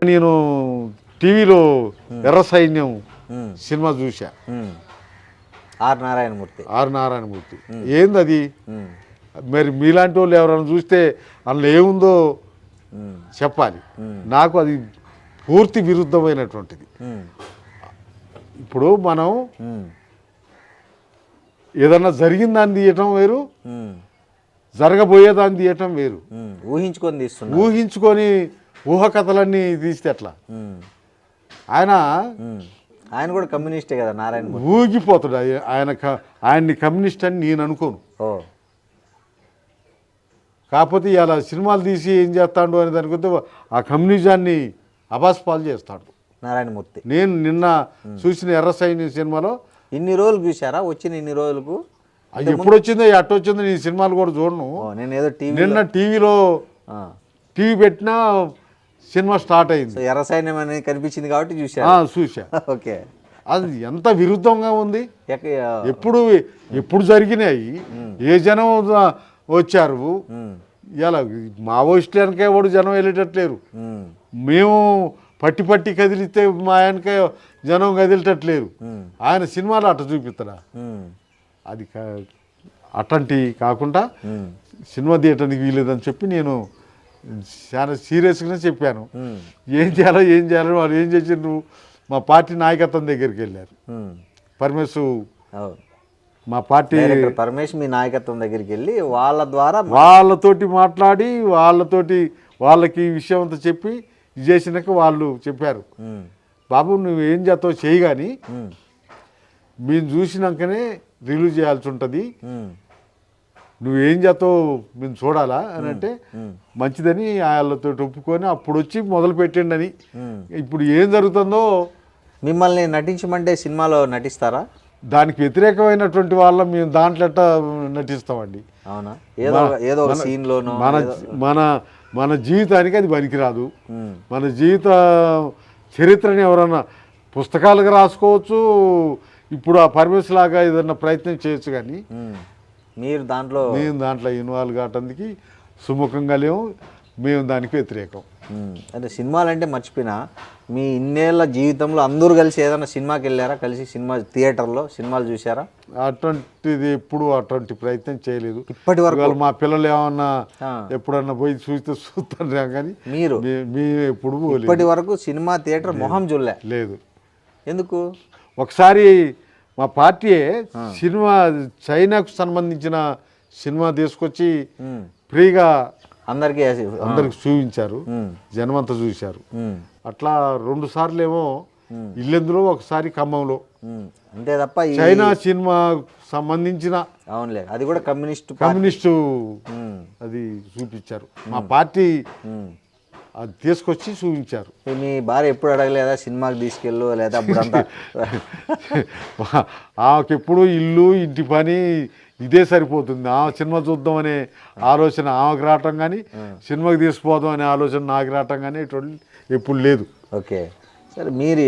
నేను టీవీలో ఎర్ర సైన్యం సినిమా చూసా. ఆర్ నారాయణమూర్తి. ఏంది అది? మరి మీలాంటి వాళ్ళు ఎవరైనా చూస్తే అందులో ఏముందో చెప్పాలి. నాకు అది పూర్తి విరుద్ధమైనటువంటిది. ఇప్పుడు మనం ఏదన్నా జరిగిందాన్ని తీయటం వేరు, జరగబోయేదాన్ని తీయటం వేరు. ఊహించుకొని ఊహకథలన్నీ తీస్తే ఎట్లా? ఆయన కూడా కమ్యూనిస్టే కదా నారాయణ. ఊగిపోతాడు ఆయన్ని కమ్యూనిస్ట్ అని నేను అనుకోను. కాకపోతే ఇలా సినిమాలు తీసి ఏం చేస్తాడు అని దానికొద్ది ఆ కమ్యూనిజాన్ని అబాస్పాలు చేస్తాడు నారాయణమూర్తి. నేను నిన్న చూసిన ఎర్ర సైన్యం సినిమాలో ఇన్ని రోజులు చూసారా? వచ్చిన ఇన్ని రోజులకు అది ఎప్పుడు వచ్చిందో అట్ట వచ్చిందో నీ సినిమాలు కూడా చూడను. నేను ఏదో నిన్న టీవీ పెట్టినా సినిమా స్టార్ట్ అయింది. ఎర్ర సైన్యం అనేది కనిపించింది కాబట్టి చూసా. ఓకే, అది ఎంత విరుద్ధంగా ఉంది. ఎప్పుడు జరిగినాయి, ఏ జనం వచ్చారు. ఇలా మావోయిస్టులు వెనక వాడు జనం వెళ్ళేటట్లేరు. మేము పట్టి కదిలితే మా వెనక జనం కదిలేటట్లేరు. ఆయన సినిమాలో అట్ట చూపిస్తాడా? అది అట్లాంటి కాకుండా సినిమా తీయటానికి వీలేదని చెప్పి నేను చాలా సీరియస్గానే చెప్పాను. ఏం చేయాలో వాళ్ళు ఏం చేసిండ్రు, మా పార్టీ నాయకత్వం దగ్గరికి వెళ్ళారు. మా పార్టీ పరమేశ్ మీ నాయకత్వం దగ్గరికి వెళ్ళి వాళ్ళతోటి మాట్లాడి వాళ్ళకి ఈ విషయం అంతా చెప్పి ఇది చేసినాక వాళ్ళు చెప్పారు, బాబు నువ్వు ఏం చేస్తావు చేయి, కానీ మేము చూసినాకనే రిలీజ్ చేయాల్సి ఉంటుంది, నువ్వేం చేస్తావు మేము చూడాలా అని అంటే మంచిదని వాళ్ళతో ఒప్పుకొని అప్పుడు వచ్చి మొదలు పెట్టండి. ఇప్పుడు ఏం జరుగుతుందో, మిమ్మల్ని నటించమంటే సినిమాలో నటిస్తారా? దానికి వ్యతిరేకమైనటువంటి వాళ్ళ మేము దాంట్లో నటిస్తామండి. అవునా? ఏదో సీన్లోనో మన జీవితానికి అది పనికిరాదు. మన జీవిత చరిత్రని ఎవరన్నా పుస్తకాలుగా రాసుకోవచ్చు. ఇప్పుడు ఆ పరమేశ్ లాగా ఏదన్నా ప్రయత్నం చేయొచ్చు, కానీ మేము దాంట్లో ఇన్వాల్వ్ కావటానికి సుముఖంగా లేవు. మేము దానికి వ్యతిరేకం. అదే సినిమాలు అంటే మర్చిపోయినా, మీ ఇన్నేళ్ల జీవితంలో అందరూ కలిసి ఏదైనా సినిమాకి వెళ్ళారా? కలిసి సినిమా థియేటర్లో సినిమాలు చూసారా? అటువంటి ప్రయత్నం చేయలేదు ఇప్పటి వరకు. మా పిల్లలు ఏమన్నా ఎప్పుడన్నా పోయి చూస్తాను, కానీ మీరు ఎప్పుడు ఇప్పటి వరకు సినిమా థియేటర్ మొహం చూడలే? లేదు. ఎందుకు? ఒకసారి మా పార్టీ సినిమా చైనాకు సంబంధించిన సినిమా తీసుకొచ్చి ఫ్రీగా అందరికి చూపించారు, జనమంతా చూశారు. అట్లా 2 సార్లు ఏమో ఇల్లెందులో, ఒకసారి ఖమ్మంలో. అంతే తప్ప చైనా సినిమా సంబంధించిన అది కూడా కమ్యూనిస్టు అది చూపించారు. మా పార్టీ అది తీసుకొచ్చి చూపించారు. మీ భార్య ఎప్పుడు అడగలేదా సినిమాకి తీసుకెళ్ళు లేదా? అప్పుడంతా ఆమెకి ఎప్పుడు ఇల్లు ఇంటి పని ఇదే సరిపోతుంది. ఆ సినిమా చూద్దాం అనే ఆలోచన ఆమెకు రావటం కానీ, సినిమాకి తీసుకుపోదాం అనే ఆలోచన నాకు రావటం కానీ ఎప్పుడు లేదు. ఓకే, సరే. మీరు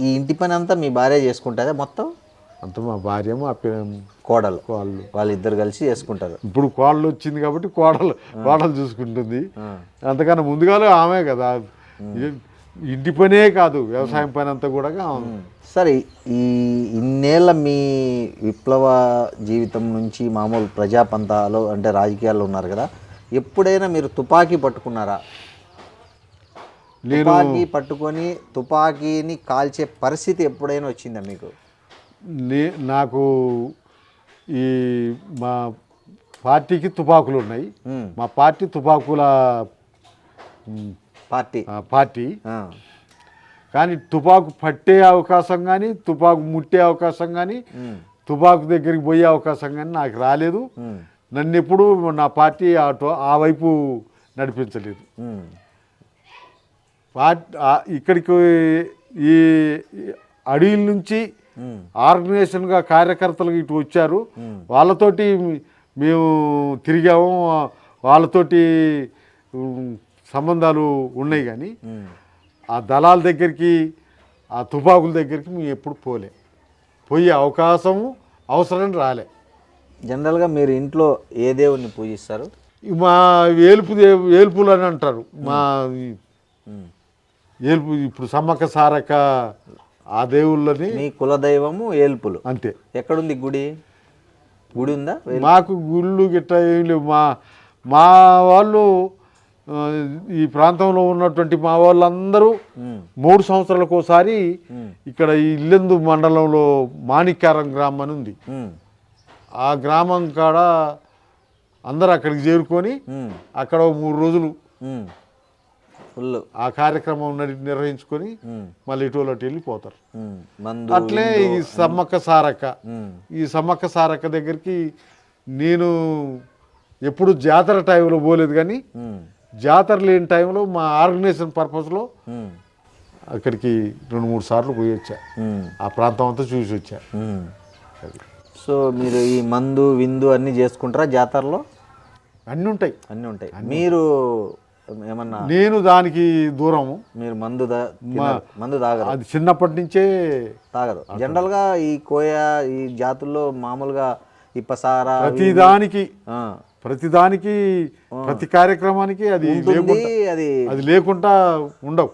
ఈ ఇంటి పని అంతా మీ భార్య చేసుకుంటుందా మొత్తం? అంత మా భార్య, మా కోడలు వాళ్ళిద్దరు కలిసి చేసుకుంటారు. ఇప్పుడు కోడలు వచ్చింది కాబట్టి కోడలు చూసుకుంటుంది. అంతకన్నా ముందుగానే ఆమె కదా. ఇంటి పనే కాదు, వ్యవసాయం పని అంతా కూడా. సరే, ఈ ఇన్నేళ్ళ మీ విప్లవ జీవితం నుంచి మామూలు ప్రజాపంతాలు అంటే రాజకీయాల్లో ఉన్నారు కదా, ఎప్పుడైనా మీరు తుపాకీ పట్టుకున్నారా? తుపాకీ పట్టుకొని తుపాకీని కాల్చే పరిస్థితి ఎప్పుడైనా వచ్చిందా మీకు? నాకు ఈ మా పార్టీకి తుపాకులు ఉన్నాయి. మా పార్టీ తుపాకుల పార్టీ కానీ తుపాకు పట్టే అవకాశం కానీ, తుపాకు ముట్టే అవకాశం కానీ, తుపాకు దగ్గరికి పోయే అవకాశం కానీ నాకు రాలేదు. నన్ను ఎప్పుడు నా పార్టీ ఆ వైపు నడిపించలేదు. ఇక్కడికి ఈ అడవిల నుంచి ఆర్గనైజేషన్గా కార్యకర్తలు ఇటు వచ్చారు. వాళ్ళతోటి మేము తిరిగాము, వాళ్ళతోటి సంబంధాలు ఉన్నాయి. కానీ ఆ దళాల దగ్గరికి, ఆ తుపాకుల దగ్గరికి మేము ఎప్పుడు పోయే అవకాశము అవసరం రాలే. జనరల్గా మీరు ఇంట్లో ఏ దేవుణ్ణి పూజిస్తారు? మా ఏల్పులు అని అంటారు మా ఏల్పు ఇప్పుడు సమ్మక్క సారక్క ఆ దేవుళ్ళని. మీ కులదైవము ఏల్పులు. అంతే. ఎక్కడుంది గుడి? గుడి ఉందా? మాకు గుళ్ళు గిట్ట ఏం లేవు. మా వాళ్ళు ఈ ప్రాంతంలో ఉన్నటువంటి మా వాళ్ళందరూ 3 సంవత్సరాలకు ఒకసారి ఇక్కడ ఈ ఇల్లెందు మండలంలో మాణిక్యారం గ్రామం అని ఉంది. ఆ గ్రామం కాడ అందరూ అక్కడికి చేరుకొని అక్కడ 3 రోజులు ఫుల్ ఆ కార్యక్రమం నిర్వహించుకొని మళ్ళీ ఇటు వెళ్ళిపోతారు. అట్లే ఈ సమ్మక్క సారక్క దగ్గరికి నేను ఎప్పుడు జాతర టైంలో పోలేదు, కానీ జాతర లేని టైంలో మా ఆర్గనైజేషన్ పర్పస్లో అక్కడికి 2-3 సార్లు పోయి వచ్చా. ఆ ప్రాంతం అంతా చూసి వచ్చా. సో మీరు ఈ మందు విందు అన్నీ చేసుకుంటారా జాతరలో? అన్నీ ఉంటాయి. మీరు ఏమన్నా? నేను దానికి దూరము. మీరు మందు తాగరు? అది చిన్నప్పటి నుంచే తాగరు. జనరల్గా ఈ కోయ ఈ జాతుల్లో మామూలుగా ఇప్పసారా ప్రతిదానికి ప్రతి కార్యక్రమానికి అది లేకుండా ఉండవు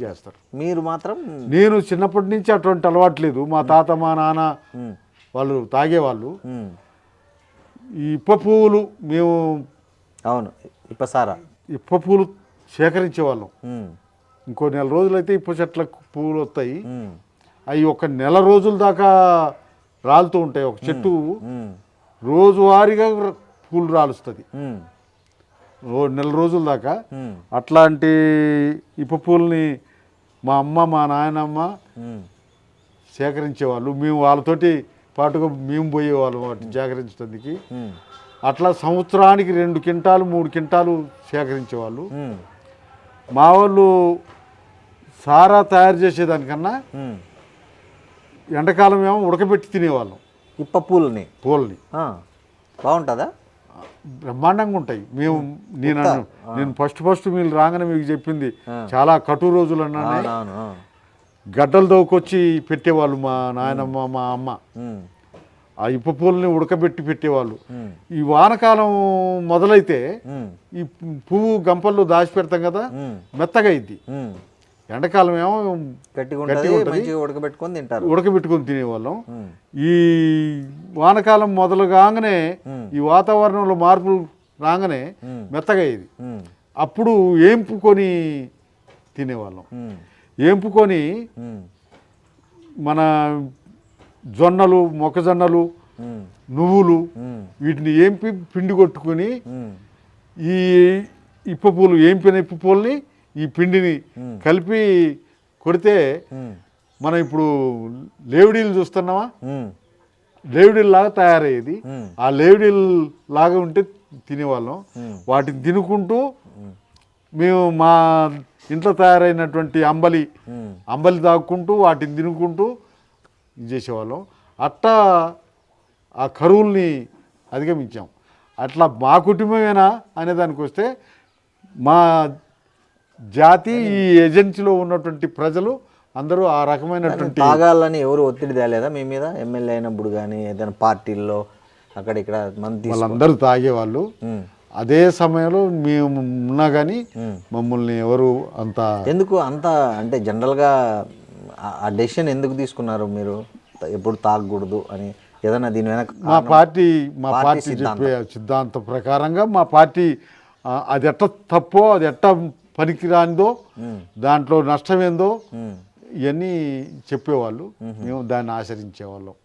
చేస్తారు. మీరు మాత్రం? నేను చిన్నప్పటి నుంచి అటువంటి అలవాటు లేదు. మా తాత మా నాన్న వాళ్ళు తాగేవాళ్ళు. ఈ ఇప్ప పువ్వులు మేము ఇప్ప పువ్వులు సేకరించేవాళ్ళం. ఇంకో 4 రోజులైతే ఇప్ప చెట్ల పువ్వులు వస్తాయి. అవి 1 నెల రోజుల దాకా రాలుతూ ఉంటాయి. ఒక చెట్టు రోజువారీగా పూలు రాలుస్తుంది 1 నెల రోజుల దాకా. అట్లాంటి ఇప్ప పూలని మా అమ్మ మా నాయనమ్మ సేకరించేవాళ్ళు. మేము వాళ్ళతోటి పాటుగా మేము పోయేవాళ్ళం వాటిని సేకరించడానికి. అట్లా సంవత్సరానికి 2 క్వింటాలు 3 క్వింటాలు సేకరించేవాళ్ళు. మా వాళ్ళు సారా తయారు చేసేదానికన్నా ఎండాకాలం ఏమో ఉడకబెట్టి తినేవాళ్ళం ఇప్ప పూలని. బాగుంటుందా? బ్రహ్మాండంగా ఉంటాయి. నేను ఫస్ట్ మీరు రాగానే మీకు చెప్పింది చాలా కటు రోజులు అన్నానే. గడ్డలు దోకొచ్చి పెట్టేవాళ్ళు మా నాయనమ్మ మా అమ్మ. ఆ ఇప్ప పూలని ఉడకబెట్టి పెట్టేవాళ్ళు. ఈ వానకాలం మొదలైతే ఈ పువ్వు గంపల్లో దాచి పెడతాం కదా, మెత్తగా అయింది. ఎండాకాలం ఏమో ఉడకబెట్టుకొని తినేవాళ్ళం. ఈ వానకాలం మొదలు కాగానే ఈ వాతావరణంలో మార్పులు రాగానే మెత్తగా అయ్యేది. అప్పుడు ఏంపుకొని తినేవాళ్ళం. ఏంపుకొని మన జొన్నలు మొక్కజొన్నలు నువ్వులు వీటిని ఏంపి పిండి కొట్టుకుని ఈ ఇప్పపూలు ఏంపిన ఇప్పపూలని ఈ పిండిని కలిపి కొడితే మనం ఇప్పుడు లేవిడీలు చూస్తున్నామా, లేవిడీలు లాగా తయారయ్యేది. ఆ లేవిడీలు లాగా ఉంటే తినేవాళ్ళం. వాటిని తినుకుంటూ మేము మా ఇంట్లో తయారైనటువంటి అంబలి తాగుకుంటూ వాటిని తినుకుంటూ ఇది చేసేవాళ్ళం. అట్టా ఆ కరువుల్ని అధిగమించాం. అట్లా మా కుటుంబమేనా అనేదానికి వస్తే మా జాతి ఈ ఏజెన్సీలో ఉన్నటువంటి ప్రజలు అందరూ ఆ రకమైనటువంటి తాగాలని ఎవరు ఒత్తిడి తేలేదా మీ మీద? ఎమ్మెల్యే అయినప్పుడు కానీ ఏదైనా పార్టీల్లో అక్కడ ఇక్కడ వాళ్ళందరూ తాగేవాళ్ళు. అదే సమయంలో మేము ఉన్నా కానీ మమ్మల్ని ఎవరు ఎందుకు అంటే జనరల్గా ఆ డెసిషన్ ఎందుకు తీసుకున్నారు మీరు ఎప్పుడు తాగకూడదు అని? ఏదైనా దీని వెనక మా పార్టీ చెప్పే సిద్ధాంతం ప్రకారంగా మా పార్టీ అది ఎట్ట తప్పో అది ఎట్ట పనికిరానిదో దాంట్లో నష్టమేందో ఇవన్నీ చెప్పేవాళ్ళు. మేము దాన్ని ఆచరించేవాళ్ళం.